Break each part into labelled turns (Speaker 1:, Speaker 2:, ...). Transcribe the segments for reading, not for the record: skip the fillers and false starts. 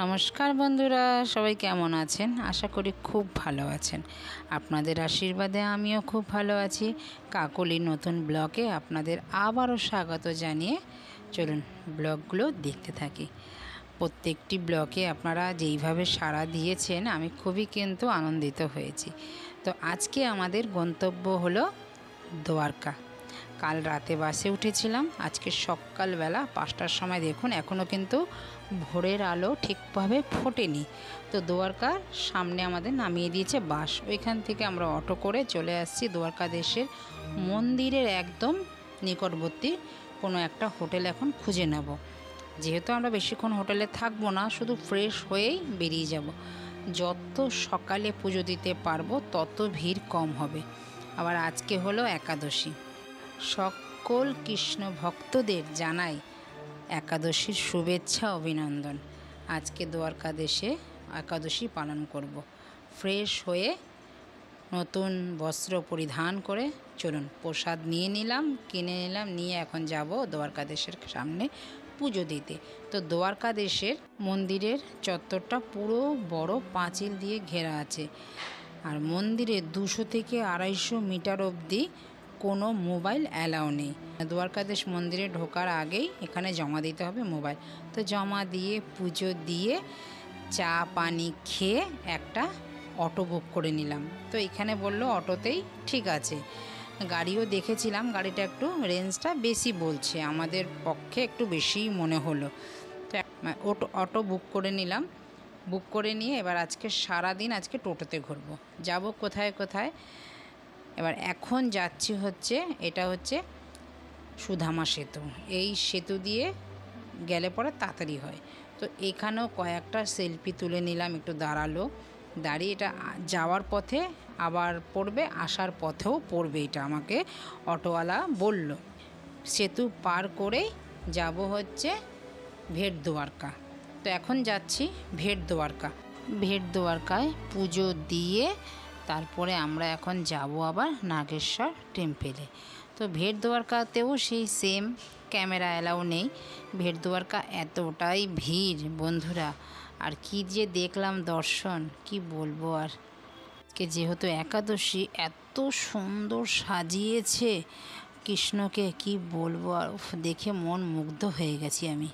Speaker 1: নমস্কার বন্ধুরা, সবাই কেমন আছেন? আশা করি খুব ভালো আছেন। আপনাদের আশীর্বাদে আমিও খুব ভালো আছি। কাকলির নতুন ব্লগে আপনাদের আবারও স্বাগত জানিয়ে চলুন ব্লগগুলো দেখতে থাকি। প্রত্যেকটি ব্লগে আপনারা যেইভাবে সাড়া দিয়েছেন আমি খুবই কিন্তু আনন্দিত হয়েছি। তো আজকে আমাদের গন্তব্য হলো দ্বারকা। কাল রাতে বাসে উঠেছিলাম, আজকে সকালবেলা 5টার সময় দেখুন এখনও কিন্তু ভোরের আলো ঠিকভাবে ফোটেনি। তো দ্বারকার সামনে আমাদের নামিয়ে দিয়েছে বাস। ওইখান থেকে আমরা অটো করে চলে আসছি দ্বারকাধীশের মন্দিরের একদম নিকটবর্তী কোনো একটা হোটেল এখন খুঁজে নেব। যেহেতু আমরা বেশিক্ষণ হোটেলে থাকবো না, শুধু ফ্রেশ হয়েই বেরিয়ে যাব। যত সকালে পুজো দিতে পারবো তত ভিড় কম হবে। আবার আজকে হলো একাদশী। সকল কৃষ্ণ ভক্তদের জানাই একাদশীর শুভেচ্ছা অভিনন্দন। আজকে দ্বারকাধীশে একাদশী পালন করব। ফ্রেশ হয়ে নতুন বস্ত্র পরিধান করে চলুন প্রসাদ নিয়ে নিলাম, কিনে নিলাম, নিয়ে এখন যাব দ্বারকাধীশের সামনে পুজো দিতে। তো দ্বারকাধীশের মন্দিরের চত্বরটা পুরো বড় পাঁচিল দিয়ে ঘেরা আছে। আর মন্দিরে 200 থেকে 250 মিটার অবধি কোনো মোবাইল অ্যালাউ নেই। দ্বারকাধীশ মন্দিরে ঢোকার আগেই এখানে জমা দিতে হবে মোবাইল। তো জমা দিয়ে পুজো দিয়ে চা পানি খেয়ে একটা অটো বুক করে নিলাম। তো এখানে বললো অটোতেই ঠিক আছে। গাড়িও দেখেছিলাম, গাড়িটা একটু রেঞ্জটা বেশি বলছে, আমাদের পক্ষে একটু বেশিই মনে হলো। তো অটো বুক করে নিলাম। বুক করে নিয়ে এবার আজকে সারাদিন আজকে টোটোতে ঘুরবো, যাব কোথায় কোথায়। এবার এখন যাচ্ছি হচ্ছে, এটা হচ্ছে সুধামা সেতু। এই সেতু দিয়ে গেলে পরে তাড়াতাড়ি হয়। তো এখানেও কয়েকটা সেলফি তুলে নিলাম, একটু দাঁড়িয়ে। এটা যাওয়ার পথে আবার পড়বে, আসার পথেও পড়বে, এটা আমাকে অটোওয়ালা বলল। সেতু পার করেই যাব হচ্ছে ভেট দ্বারকা। তো এখন যাচ্ছি ভেট দ্বারকায় পুজো দিয়ে তারপরে আমরা এখন যাব আবার নাগেশ্বর টেম্পেলে। তো ভেট দ্বারকাতেও সেই সেম, ক্যামেরা অ্যালাউ নেই। ভেট দ্বারকা এতটাই ভিড় বন্ধুরা, আর কি যে দেখলাম দর্শন, কি বলবো। আর যেহেতু একাদশী, এত সুন্দর সাজিয়েছে কৃষ্ণকে, কি বলবো। আর দেখে মন মুগ্ধ হয়ে গেছি আমি।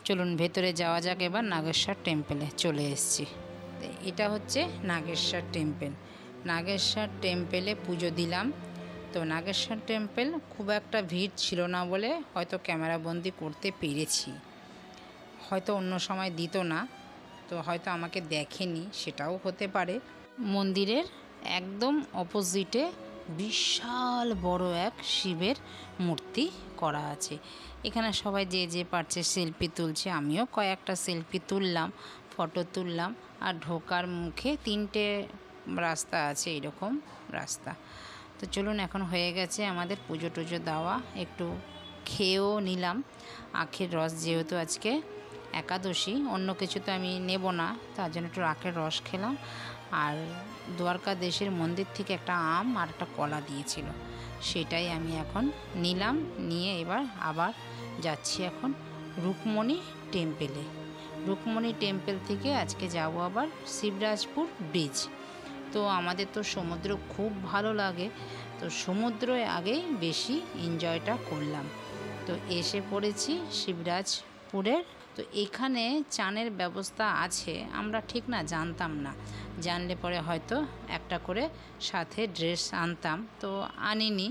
Speaker 1: চলুন ভেতরে যাওয়া যাক। এবার নাগেশ্বর টেম্পেলে চলে এসেছি। এটা হচ্ছে নাগেশ্বর টেম্পেল। নাগেশ্বর টেম্পেলে পুজো দিলাম। তো নাগেশ্বর টেম্পেল খুব একটা ভিড় ছিল না বলে হয়তো ক্যামেরাবন্দি করতে পেরেছি, হয়তো অন্য সময় দিত না, তো হয়তো আমাকে দেখেনি, সেটাও হতে পারে। মন্দিরের একদম অপোজিটে বিশাল বড় এক শিবের মূর্তি করা আছে। এখানে সবাই যে যে পারছে সেলফি তুলছে, আমিও কয়েকটা সেলফি তুললাম, ফটো তুললাম। আর ঢোকার মুখে 3টে রাস্তা আছে, এরকম রাস্তা। তো চলুন, এখন হয়ে গেছে আমাদের পুজো টুজো দেওয়া, একটু খেয়েও নিলাম আখের রস, যেহেতু আজকে একাদশী, অন্য কিছু তো আমি নেব না, তার জন্য একটু আখের রস খেলাম। আর দ্বারকাধীশের মন্দির থেকে একটা আম আর একটা কলা দিয়েছিল, সেটাই আমি এখন নিলাম। নিয়ে এবার আবার যাচ্ছি এখন রুকমণি টেম্পেলে। রুকমণি টেম্পেল থেকে আজকে যাব আবার শিবরাজপুর ব্রিজ। তো আমাদের তো সমুদ্র খুব ভালো লাগে, তো সমুদ্রে আগেই বেশি এনজয়টা করলাম। তো এসে পড়েছি শিবরাজপুরের। তো এখানে চানের ব্যবস্থা আছে, আমরা ঠিক না জানতাম না, জানলে পরে হয়তো একটা করে সাথে ড্রেস আনতাম, তো আনিনি।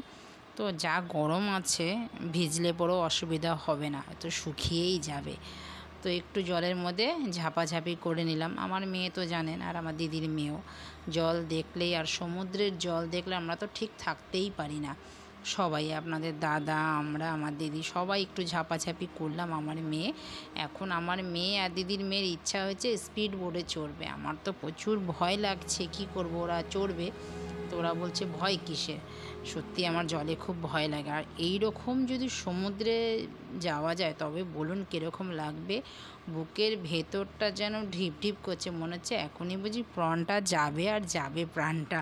Speaker 1: তো যা গরম আছে, ভিজলে পরেও অসুবিধা হবে না, তো শুকিয়েই যাবে। তো একটু জলের মধ্যে ঝাপাঝাপি করে নিলাম। আমার মেয়ে তো জানেন, আর আমার দিদির মেয়েও, জল দেখলেই, আর সমুদ্রের জল দেখলে আমরা তো ঠিক থাকতেই পারি না। সবাই, আপনাদের দাদা, আমরা, আমার দিদি, সবাই একটু ঝাপাঝাপি করলাম। আমার মেয়ে, এখন আমার মেয়ে আর দিদির মেয়ের ইচ্ছা হয়েছে স্পিড বোটে চড়বে। আমার তো প্রচুর ভয় লাগছে, কি করব, ওরা চড়বে। তো ওরা বলছে ভয় কিসের, সত্যি আমার জলে খুব ভয় লাগে। আর এই রকম যদি সমুদ্রে যাওয়া যায় তবে বলুন কীরকম লাগবে। বুকের ভেতরটা যেন ঢিপ ঢিপ করছে, মনে হচ্ছে এখনই বুঝি প্রাণটা যাবে আর যাবে, প্রাণটা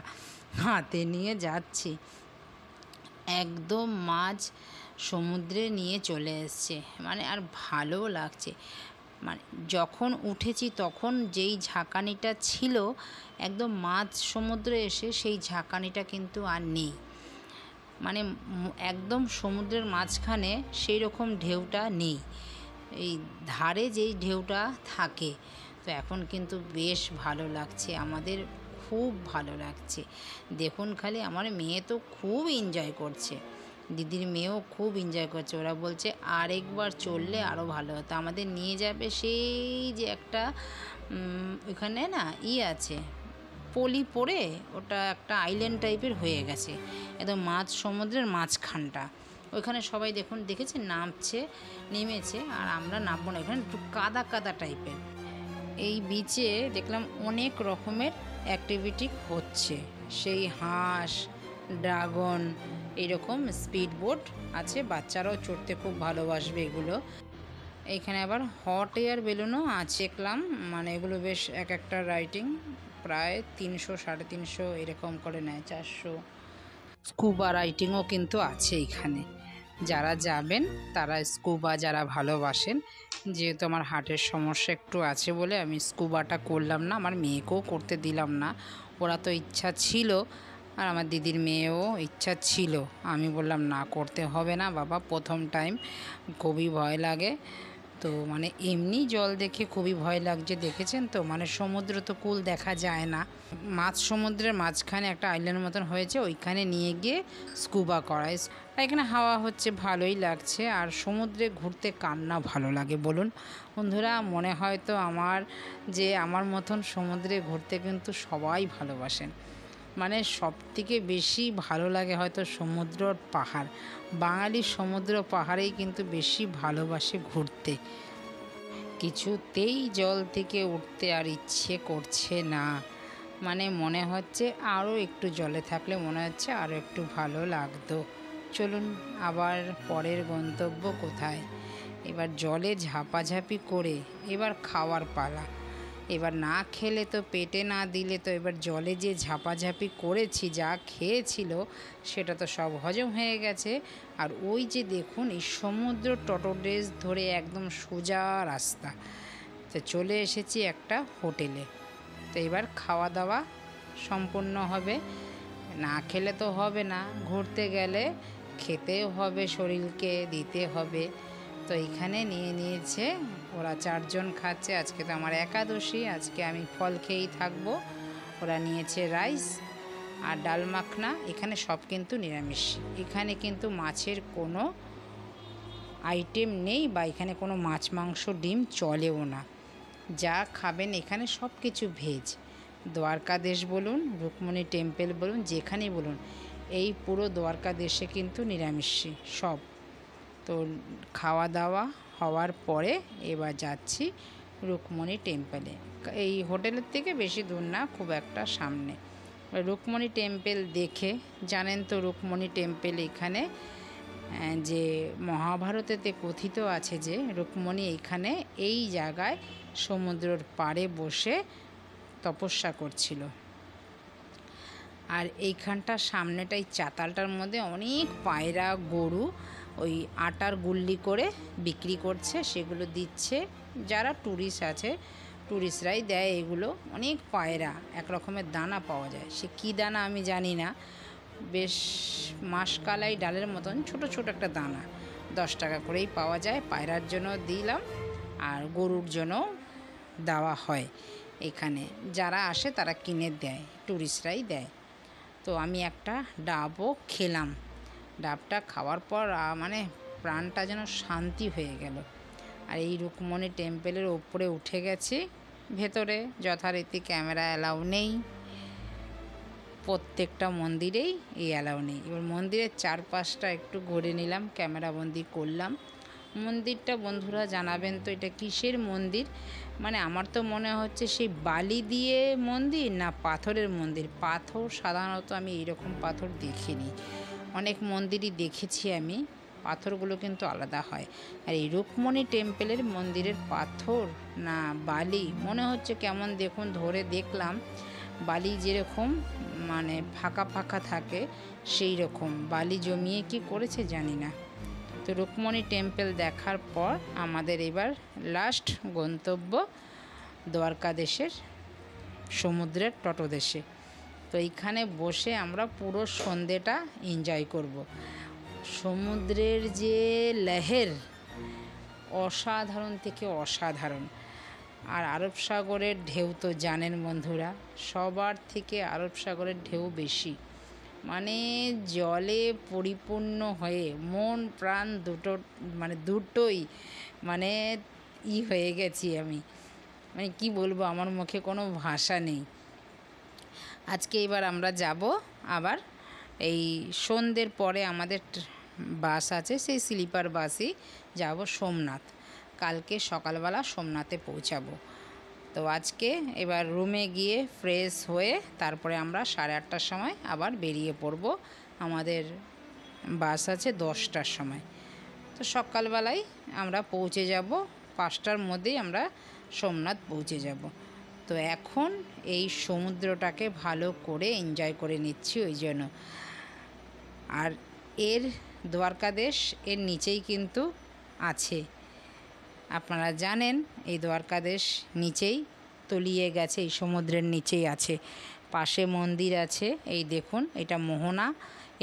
Speaker 1: হাতে নিয়ে যাচ্ছি। একদম মাঝ সমুদ্রে নিয়ে চলে এসছে, মানে আর ভালোও লাগছে। মানে যখন উঠেছি তখন যেই ঝাঁকানিটা ছিল একদম মাঝ সমুদ্রে এসে সেই ঝাঁকানিটা কিন্তু আর নেই। মানে একদম সমুদ্রের মাঝখানে সেই রকম ঢেউটা নেই, এই ধারে যেই ঢেউটা থাকে। তো এখন কিন্তু বেশ ভালো লাগছে, আমাদের খুব ভালো লাগছে। দেখুন খালি, আমার মেয়ে তো খুব এনজয় করছে, দিদির মেয়েও খুব এনজয় করছে। ওরা বলছে আরেকবার চললে আরও ভালো হতো, আমাদের নিয়ে যাবে সেই যে একটা ওখানে না আছে পলি পড়ে, ওটা একটা আইল্যান্ড টাইপের হয়ে গেছে একদম মাঝ সমুদ্রের মাঝখানটা। ওইখানে সবাই দেখুন দেখেছে নামছে, নেমেছে, আর আমরা নামবো না, এখানে একটু কাদা কাদা টাইপের। এই বিচে দেখলাম অনেক রকমের অ্যাক্টিভিটি হচ্ছে, সেই হাঁস, ড্রাগন, এইরকম স্পিড বোট আছে, বাচ্চারাও চড়তে খুব ভালোবাসবে এগুলো। এইখানে আবার হট এয়ার বেলুনও আছে দেখলাম, মানে এগুলো বেশ এক একটা রাইডিং প্রায় 300 350 এরকম করে নেয়, 400। স্কুবা রাইডিংও কিন্তু আছে এখানে, যারা যাবেন তারা স্কুবা যারা ভালোবাসেন। যেহেতু আমার হার্টের সমস্যা একটু আছে বলে আমি স্কুবাটা করলাম না, আমার মেয়েকেও করতে দিলাম না। ওরা তো ইচ্ছা ছিল, আর আমার দিদির মেয়েও ইচ্ছা ছিল, আমি বললাম না, করতে হবে না বাবা, প্রথম টাইম, খুবই ভয় লাগে। তো মানে এমনি জল দেখে খুবই ভয় লাগছে, দেখেছেন তো, মানে সমুদ্র তো কূল দেখা যায় না, মাঝ সমুদ্রের মাঝখানে একটা আইল্যান্ড মতন হয়েছে, ওইখানে নিয়ে গিয়ে স্কুবা করায়। এখানে হাওয়া হচ্ছে, ভালোই লাগছে। আর সমুদ্রে ঘুরতে কার না ভালো লাগে বলুন বন্ধুরা, মনে হয় তো আমার মতন সমুদ্রে ঘুরতে কিন্তু সবাই ভালোবাসেন। মানে সবথেকে বেশি ভালো লাগে হয়তো সমুদ্র আর পাহাড়, বাঙালির সমুদ্র পাহাড়েই কিন্তু বেশি ভালোবাসে ঘুরতে। কিছুতেই জল থেকে উঠতে আর ইচ্ছে করছে না, মানে মনে হচ্ছে আরও একটু জলে থাকলে মনে হচ্ছে আরও একটু ভালো লাগতো। চলুন আবার পরের গন্তব্য কোথায়। এবার জলে ঝাপাঝাপি করে এবার খাওয়ার পালা। এবার না খেলে তো, পেটে না দিলে তো, এবার জলে যে ঝাপাঝাপি করেছি, যা খেয়েছিল সেটা তো সব হজম হয়ে গেছে। আর ওই যে দেখুন এই সমুদ্র টটডেজ ধরে একদম সোজা রাস্তা, তো চলে এসেছি একটা হোটেলে। তো এবার খাওয়া দাওয়া সম্পূর্ণ হবে, না খেলে তো হবে না, ঘুরতে গেলে খেতেও হবে, শরীরকে দিতে হবে। তো এইখানে নিয়ে নিয়েছে, ওরা 4 জন খাচ্ছে, আজকে তো আমার একাদশী, আজকে আমি ফল খেয়েই থাকবো। ওরা নিয়েছে রাইস আর ডাল মাখনা, এখানে সব কিন্তু নিরামিষ, এখানে কিন্তু মাছের কোনো আইটেম নেই, বা এখানে কোনো মাছ মাংস ডিম চলেও না, যা খাবেন এখানে সব কিছু ভেজ। দ্বারকাদেশ বলুন, রুকমণি টেম্পল বলুন, যেখানেই বলুন, এই পুরো দ্বারকাদেশে কিন্তু নিরামিষই সব। তো খাওয়া দাওয়া হওয়ার পরে এবার যাচ্ছি রুকমণি টেম্পলে। এই হোটেলের থেকে বেশি দূর না, খুব একটা সামনে। রুকমণি টেম্পল দেখে, জানেন তো রুকমণি টেম্পল এখানে যে মহাভারতেতে কথিত আছে যে রুকমণি এইখানে এই জায়গায় সমুদ্রের পাড়ে বসে তপস্যা করছিল। আর এইখানটার সামনেটাই চাতালটার মধ্যে অনেক পায়রা, গরু ওই আটার গুল্লি করে বিক্রি করছে, সেগুলো দিচ্ছে যারা ট্যুরিস্ট আছে, ট্যুরিস্টরাই দেয় এগুলো। অনেক পায়রা, এক রকমের দানা পাওয়া যায়, সে কী দানা আমি জানি না, বেশ মাসকালাই ডালের মতন ছোট ছোট একটা দানা, 10 টাকা করেই পাওয়া যায়। পায়রার জন্য দিলাম, আর গরুর জন্য দেওয়া হয়। এখানে যারা আসে তারা কিনে দেয়, ট্যুরিস্টরাই দেয়। তো আমি একটা ডাবও খেলাম, ডাবটা খাওয়ার পর মানে প্রাণটা যেন শান্তি হয়ে গেল। আর এই রুকমণি টেম্পলের ওপরে উঠে গেছি, ভেতরে যথারীতি ক্যামেরা অ্যালাউ নেই, প্রত্যেকটা মন্দিরেই এই অ্যালাউ নেই। এবার মন্দিরের চারপাশটা একটু ঘুরে নিলাম, ক্যামেরাবন্দি করলাম। মন্দিরটা বন্ধুরা জানাবেন তো এটা কিসের মন্দির, মানে আমার তো মনে হচ্ছে সেই বালি দিয়ে মন্দির না পাথরের মন্দির। পাথর সাধারণত আমি এইরকম পাথর দেখিনি, অনেক মন্দিরই দেখেছি আমি, পাথরগুলো কিন্তু আলাদা হয়। আর এই রুকমণি টেম্পলের মন্দিরের পাথর না বালি মনে হচ্ছে কেমন, দেখুন ধরে দেখলাম বালি যেরকম মানে ফাঁকা ফাঁকা থাকে সেই রকম বালি জমিয়ে কি করেছে জানি না। তো রুকমণি টেম্পল দেখার পর আমাদের এবার লাস্ট গন্তব্য দ্বারকাদেশের সমুদ্রের তটদেশে। তো এইখানে বসে আমরা পুরো সন্ধেটা এনজয় করব। সমুদ্রের যে লহর অসাধারণ থেকে অসাধারণ। আর আরব সাগরের ঢেউ তো জানেন বন্ধুরা, সবার থেকে আরব সাগরের ঢেউ বেশি। মানে জলে পরিপূর্ণ হয়ে মন প্রাণ দুটোই হয়ে গেছি আমি। কি বলবো, আমার মুখে কোনো ভাষা নেই। আজকে এবার আমরা যাব আবার এই সন্ধ্যের পরে আমাদের বাস আছে, সেই স্লিপার বাসই যাব সোমনাথ। কালকে সকালবেলা সোমনাথে পৌঁছাবো। তো আজকে এবার রুমে গিয়ে ফ্রেশ হয়ে তারপরে আমরা 8:30টার সময় আবার বেরিয়ে পড়ব। আমাদের বাস আছে 10টার সময়। তো সকালবেলায় আমরা পৌঁছে যাব, 5টার মধ্যেই আমরা সোমনাথ পৌঁছে যাব। তো এখন এই সমুদ্রটাকে ভালো করে এনজয় করে নিচ্ছি ওই জন্য। আর এর দ্বারকাদেশ এর নিচেই কিন্তু আছে, আপনারা জানেন এই দ্বারকাদেশ নিচেই তলিয়ে গেছে, এই সমুদ্রের নিচেই আছে। পাশে মন্দির আছে, এই দেখুন এটা মোহনা।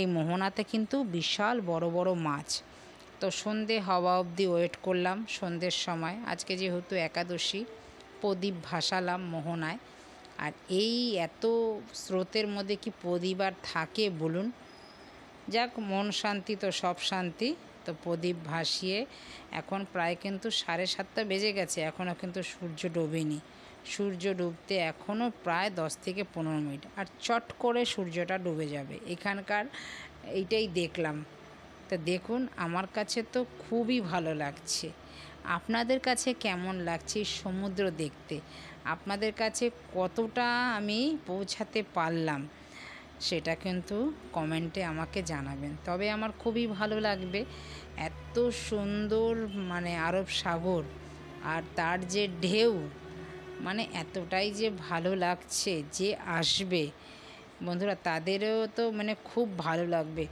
Speaker 1: এই মোহনাতে কিন্তু বিশাল বড় বড় মাছ। তো সন্ধে হওয়া অবধি ওয়েট করলাম। সন্ধ্যের সময় আজকে যেহেতু একাদশী, প্রদীপ ভাসালাম মোহনায়। আর এই এত স্রোতের মধ্যে কি প্রদীপ আর থাকে বলুন? যাক, মন শান্তি তো সব শান্তি। তো প্রদীপ ভাসিয়ে এখন প্রায় কিন্তু 7:30 বেজে গেছে, এখনও কিন্তু সূর্য ডোবেনি। সূর্য ডুবতে এখনও প্রায় 10 থেকে 15 মিনিট, আর চট করে সূর্যটা ডুবে যাবে। এখানকার এইটাই দেখলাম। তো দেখুন, আমার কাছে তো খুবই ভালো লাগছে। আপনাদের কাছে কেমন লাগছে সমুদ্র দেখতে? আপনাদের কাছে কতটা আমি পৌঁছাতে পারলাম সেটা কিন্তু কমেন্টে আমাকে জানাবেন। তবে আমার খুবই ভালো লাগবে। এত সুন্দর আরব সাগর, আর তার যে ঢেউ, এতটাই যে ভালো লাগছে। যে আসবে বন্ধুরা তাদেরও তো খুব ভালো লাগবে।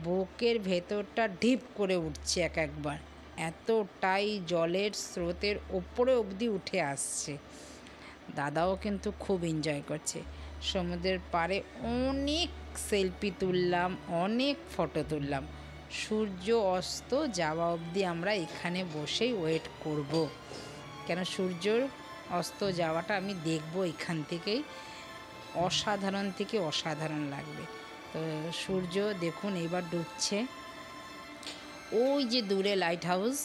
Speaker 1: বুকের ভেতরটা ঢিপ করে উঠছে একবার, এতটাই জলের স্রোতের ওপরে অবধি উঠে আসছে। দাদাও কিন্তু খুব এনজয় করছে। সমুদ্রের পাড়ে অনেক সেলফি তুললাম, অনেক ফটো তুললাম। সূর্য অস্ত যাওয়া অবধি আমরা এখানে বসেই ওয়েট করব, কেন সূর্যর অস্ত যাওয়াটা আমি দেখব এখান থেকেই। অসাধারণ থেকে অসাধারণ লাগবে। তো সূর্য দেখুন এবার ডুবছে। ওই যে দূরে লাইট হাউস,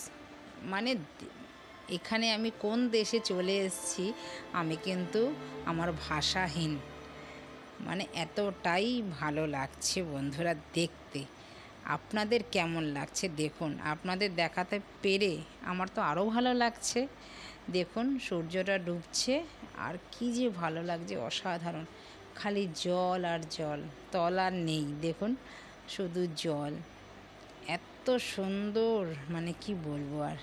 Speaker 1: এখানে আমি কোন দেশে চলে এসেছি আমি কিন্তু আমার ভাষাহীন। এতটাই ভালো লাগছে বন্ধুরা দেখতে। আপনাদের কেমন লাগছে দেখুন। আপনাদের দেখাতে পেরে আমার তো আরও ভালো লাগছে। দেখুন সূর্যটা ডুবছে, আর কি যে ভালো লাগছে, অসাধারণ। খালি জল আর জল, তল আর নেই, দেখুন শুধু জল। এত সুন্দর, কি বলবো আর।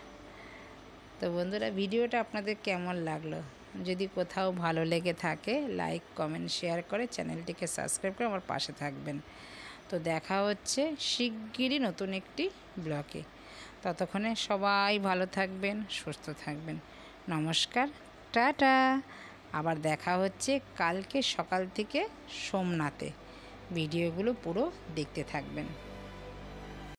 Speaker 1: তো বন্ধুরা, ভিডিওটা আপনাদের কেমন লাগলো? যদি কোথাও ভালো লেগে থাকে লাইক কমেন্ট শেয়ার করে চ্যানেলটিকে সাবস্ক্রাইব করে আমার পাশে থাকবেন। তো দেখা হচ্ছে শিগগিরই নতুন একটি ব্লগে। ততক্ষণে সবাই ভালো থাকবেন, সুস্থ থাকবেন। নমস্কার, টাটা। আবার দেখা হচ্ছে কালকে সকাল থেকে সোমনাথে। ভিডিওগুলো পুরো দেখতে থাকবেন।